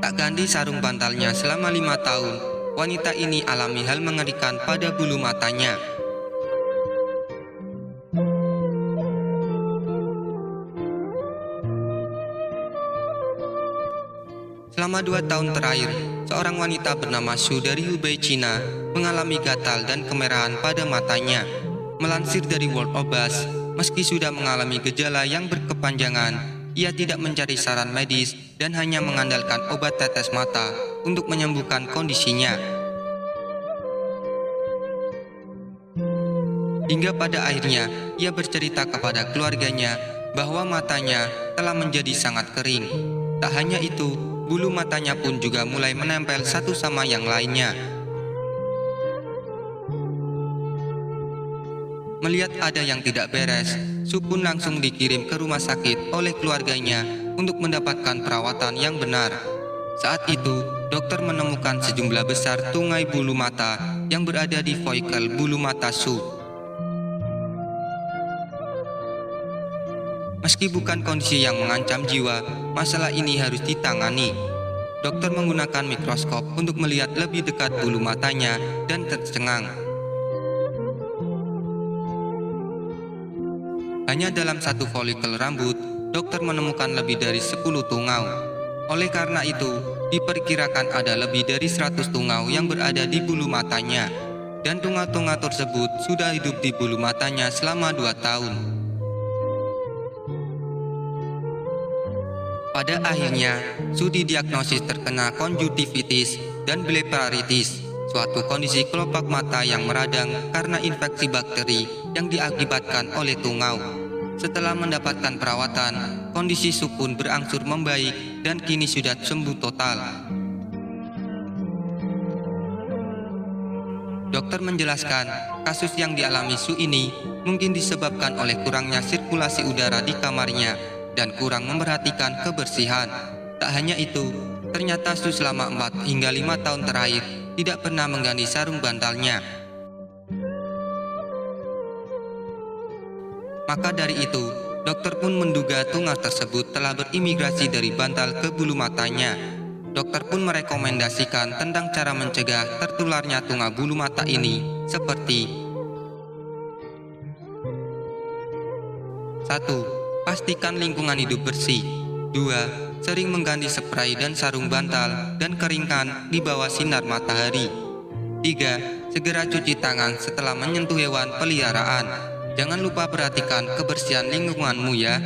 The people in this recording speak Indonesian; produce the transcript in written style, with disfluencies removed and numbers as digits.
Tak ganti sarung bantalnya selama 5 tahun, wanita ini alami hal mengerikan pada bulu matanya. Selama 2 tahun terakhir, seorang wanita bernama Su dari Hubei, China mengalami gatal dan kemerahan pada matanya. Melansir dari World Obas, meski sudah mengalami gejala yang berkepanjangan, ia tidak mencari saran medis dan hanya mengandalkan obat tetes mata untuk menyembuhkan kondisinya. Hingga pada akhirnya, ia bercerita kepada keluarganya bahwa matanya telah menjadi sangat kering. Tak hanya itu, bulu matanya pun juga mulai menempel satu sama yang lainnya. Melihat ada yang tidak beres, Su pun langsung dikirim ke rumah sakit oleh keluarganya untuk mendapatkan perawatan yang benar. Saat itu, dokter menemukan sejumlah besar tungai bulu mata yang berada di follicle bulu mata Su. Meski bukan kondisi yang mengancam jiwa, masalah ini harus ditangani. Dokter menggunakan mikroskop untuk melihat lebih dekat bulu matanya dan tercengang. Hanya dalam satu folikel rambut, dokter menemukan lebih dari 10 tungau. Oleh karena itu, diperkirakan ada lebih dari 100 tungau yang berada di bulu matanya. Dan tungau-tungau tersebut sudah hidup di bulu matanya selama 2 tahun. Pada akhirnya, Su didiagnosis terkena konjungtivitis dan blepharitis, suatu kondisi kelopak mata yang meradang karena infeksi bakteri yang diakibatkan oleh tungau. Setelah mendapatkan perawatan, kondisi Su pun berangsur membaik dan kini sudah sembuh total. Dokter menjelaskan, kasus yang dialami Su ini mungkin disebabkan oleh kurangnya sirkulasi udara di kamarnya dan kurang memperhatikan kebersihan. Tak hanya itu, ternyata Su selama 4 hingga 5 tahun terakhir tidak pernah mengganti sarung bantalnya. Maka dari itu, dokter pun menduga tungau tersebut telah berimigrasi dari bantal ke bulu matanya. Dokter pun merekomendasikan tentang cara mencegah tertularnya tungau bulu mata ini seperti 1. Pastikan lingkungan hidup bersih. 2. Sering mengganti spray dan sarung bantal dan keringkan di bawah sinar matahari. 3. Segera cuci tangan setelah menyentuh hewan peliharaan. Jangan lupa perhatikan kebersihan lingkunganmu ya.